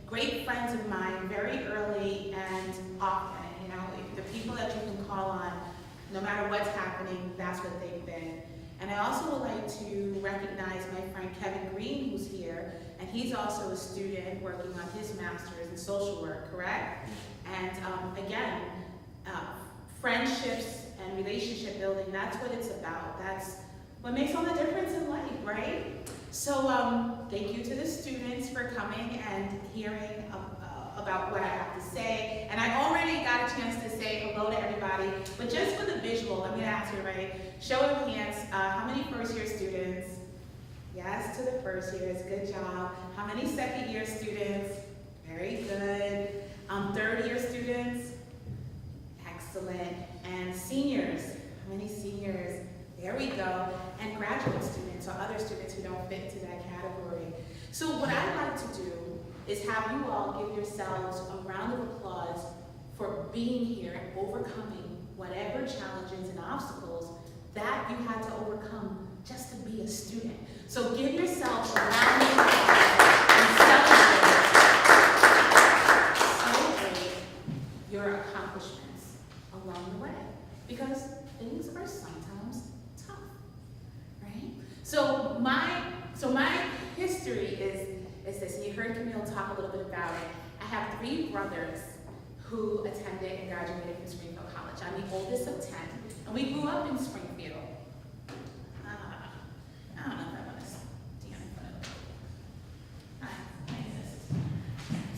great friends of mine very early and often. You know, the people that you can call on, no matter what's happening, that's what they've been. And I also would like to recognize my friend Kevin Green, who's here, and he's also a student working on his master's in social work, correct? And again, friendships and relationship building, that's what it's about. That's what makes all the difference in life, right? So thank you to the students for coming and hearing about what I have to say. And I already got a chance to say hello to everybody, but just for the visual, I'm gonna ask you, right? Show of hands, how many first year students? Yes, to the first years, good job. How many second year students? Very good. Third year students? Excellent. And seniors, how many seniors? There we go. And graduate students or other students who don't fit into that category. So what I'd like to do is have you all give yourselves a round of applause for being here and overcoming whatever challenges and obstacles that you had to overcome just to be a student. So give yourselves a round of applause and celebrate your accomplishments along the way. Because things are sometimes tough, right? So my history is this, and you heard Camille talk a little bit about it. I have 3 brothers who attended and graduated from Springfield College. I'm the oldest of 10, and we grew up in Springfield. I don't know if I want to stand in front of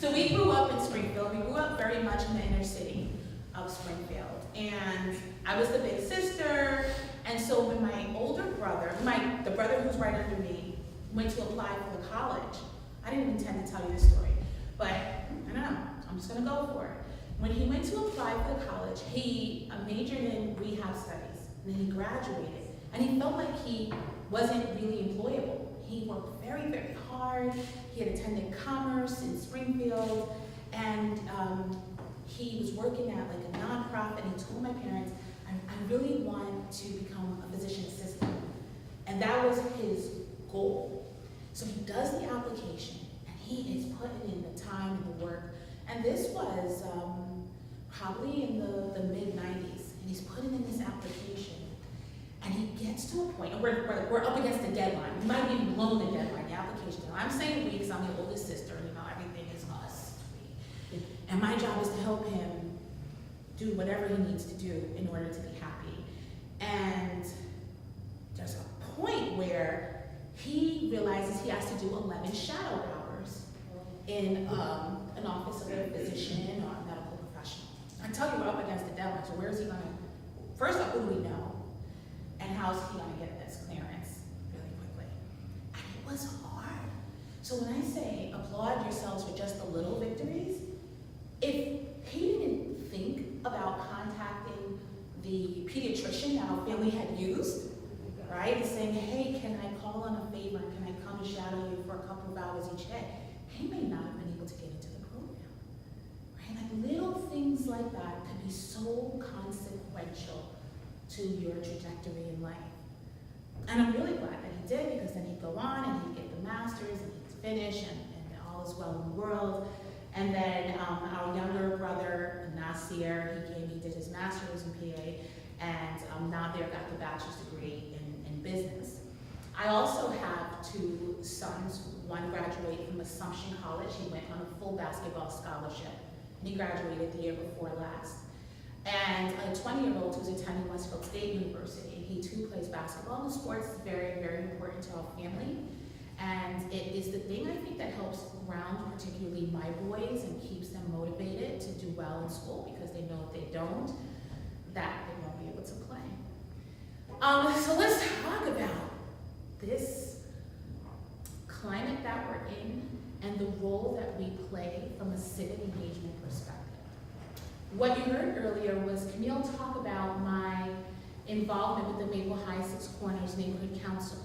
the So we grew up in Springfield. We grew up very much in the inner city of Springfield. And I was the big sister, and so when my older brother, the brother who's right under me, went to apply for the college, I didn't intend to tell you this story, but I don't know, I'm just gonna go for it. When he went to apply for the college, he majored in rehab studies, and then he graduated, and he felt like he wasn't really employable. He worked very, very hard. He had attended commerce in Springfield, and he was working at like a nonprofit, and he told my parents, I really want to become a physician assistant. And that was his goal. So he does the application, and he is putting in the time and the work. And this was probably in the mid-90s, and he's putting in this application, and he gets to a point, and we're up against the deadline. We might have even blown the deadline, the application deadline. I'm saying we because I'm the oldest sister, and you know, everything is us. And my job is to help him do whatever he needs to do in order to be happy. And there's a point where he realizes he has to do 11 shadow hours in an office of a physician or a medical professional. I tell you, we're up against the deadline, so where's he gonna, first off, who do we know? And how's he gonna get this clearance really quickly? And it was hard. So when I say applaud yourselves for just the little victories, if he didn't think about contacting the pediatrician that our family had used, right, and saying, hey, can I call on a favor? Can I come and shadow you for a couple of hours each day? He may not have been able to get into the program, right? Like little things like that could be so consequential to your trajectory in life. And I'm really glad that he did, because then he'd go on and he'd get the master's and he'd finish, and all is well in the world. And then our younger brother, Nasir, he did his master's in PA, and Nadir got the bachelor's degree in business. I also have 2 sons. One graduated from Assumption College. He went on a full basketball scholarship, and he graduated the year before last. And a 20-year-old who's attending Westfield State University. He too plays basketball, and sports is very, very important to our family. And it is the thing I think that helps ground particularly my boys and keeps them motivated to do well in school, because they know if they don't, that they won't be able to play. So let's talk about this climate that we're in and the role that we play from a civic engagement perspective. What you heard earlier was Camille talk about my involvement with the Maple High Six Corners Neighborhood Council.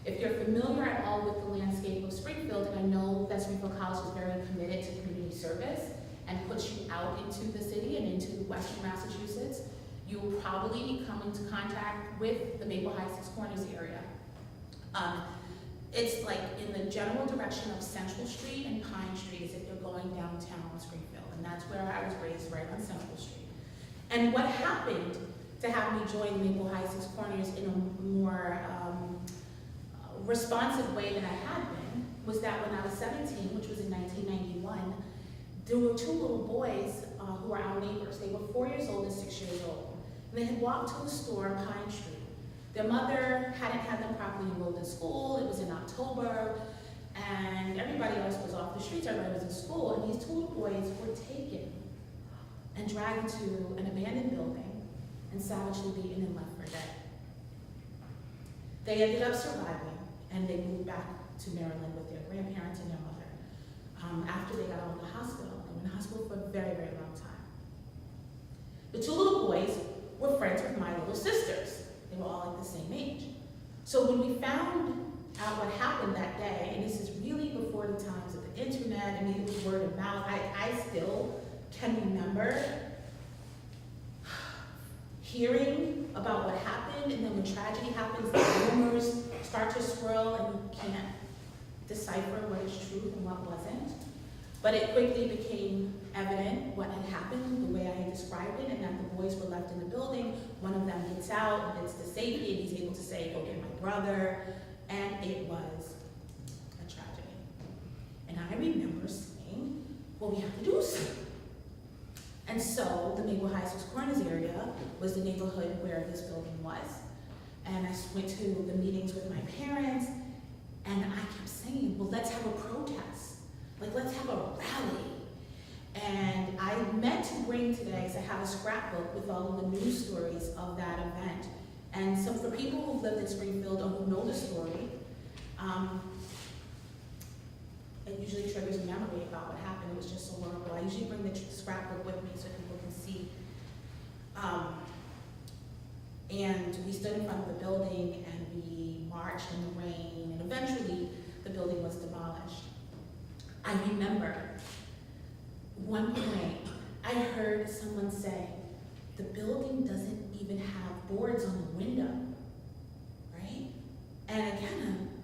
If you're familiar at all with the landscape of Springfield, and I know that Springfield College is very committed to community service and puts you out into the city and into Western Massachusetts, you will probably come into contact with the Maple High Six Corners area. It's like in the general direction of Central Street and Pine Street, as if you're going downtown Springfield. And that's where I was raised, right on Central Street. And what happened to have me join Maple High Six Corners in a more responsive way than I had been was that when I was 17, which was in 1991, there were two little boys who were our neighbors. They were 4 years old and 6 years old. And they had walked to a store on Pine Street. Their mother hadn't had them properly enrolled in school. It was in October, and everybody else was off the streets. Everybody was in school, and these two little boys were taken and dragged to an abandoned building and savagely beaten and left for dead. They ended up surviving, and they moved back to Maryland with their grandparents and their mother. After they got out of the hospital, they were in the hospital for a very, very long time. The two little boys were friends with my little sisters. They were all like the same age. So when we found out what happened that day, and this is really before the times of the internet, I mean, it was word of mouth. I still can remember hearing about what happened, and then when tragedy happens, the rumors start to swirl, and you can't decipher what is truth and what wasn't. But it quickly became evident what had happened, the way I had described it, and that the boys were left in the building. One of them gets out, and gets to safety, and he's able to say, go get my brother, and it was a tragedy. And I remember saying, well, we have to do something. And so the Maple High Six Corners area was the neighborhood where this building was. And I went to the meetings with my parents, and I kept saying, well, let's have a protest. Like, let's have a rally. And I meant to bring today, because I have a scrapbook with all of the news stories of that event. And so for people who've lived in Springfield or who know the story, it usually triggers a memory about what happened. It was just so horrible. I usually bring the scrapbook with me so people can see. And we stood in front of the building, and we marched in the rain, and eventually the building was demolished. I remember one point I heard someone say, the building doesn't even have boards on the window, right? And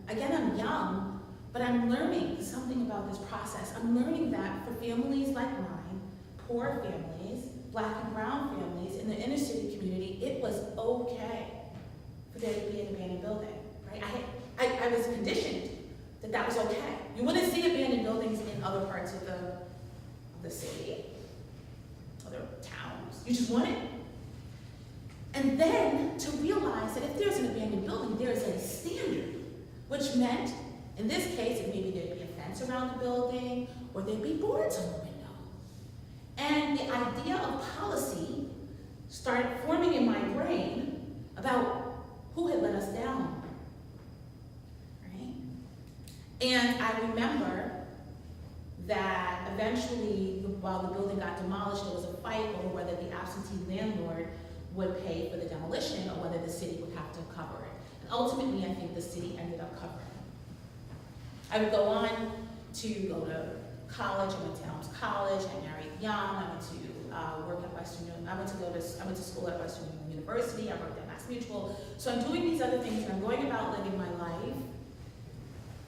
again, I'm young, but I'm learning something about this process. I'm learning that for families like mine, poor families, Black and brown families in the inner city community, it was okay for there to be an abandoned building, right? I was conditioned that that was okay. You wouldn't see abandoned buildings in other parts of the city, other towns. You just wouldn't. And then to realize that if there's an abandoned building, there's a standard, which meant, in this case, that maybe there'd be a fence around the building, or there'd be boards on the window. And the idea of policy started forming in my brain about who had let us down. And I remember that eventually, while the building got demolished, there was a fight over whether the absentee landlord would pay for the demolition or whether the city would have to cover it. And ultimately, I think the city ended up covering it. I would go on to go to college. I went to Elms College. I married young. I went to work at Western. I went to school at Western University. I worked at Mass Mutual. So I'm doing these other things, and I'm going about living my life.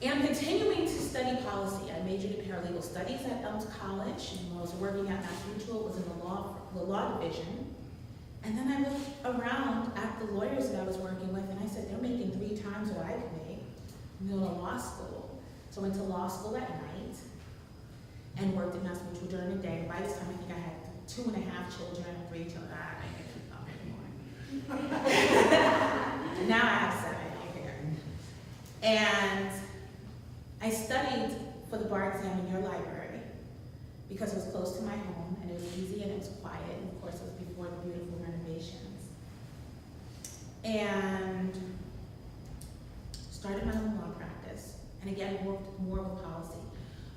And I'm continuing to study policy. I majored in paralegal studies at Elms College, and while I was working at Mass Mutual, it was in the law division. And then I looked around at the lawyers that I was working with, and I said, they're making 3 times what I could make. I'm going to law school. So I went to law school at night and worked at Mass Mutual during the day. And by this time, I think I had 2.5 children, 3 children. I can't keep up anymore. Now I have 7 here. And I studied for the bar exam in your library because it was close to my home, and it was easy and it was quiet, and of course it was before the beautiful renovations. And started my own law practice, and again worked more with policy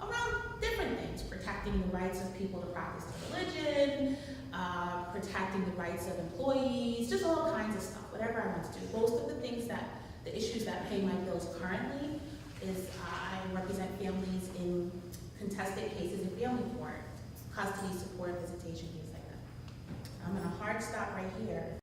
around different things, protecting the rights of people to practice their religion, protecting the rights of employees, just all kinds of stuff, whatever I want to do. Most of the issues that pay my bills currently is I represent families in contested cases in family court, custody support, visitation, things like that. I'm going to hard stop right here.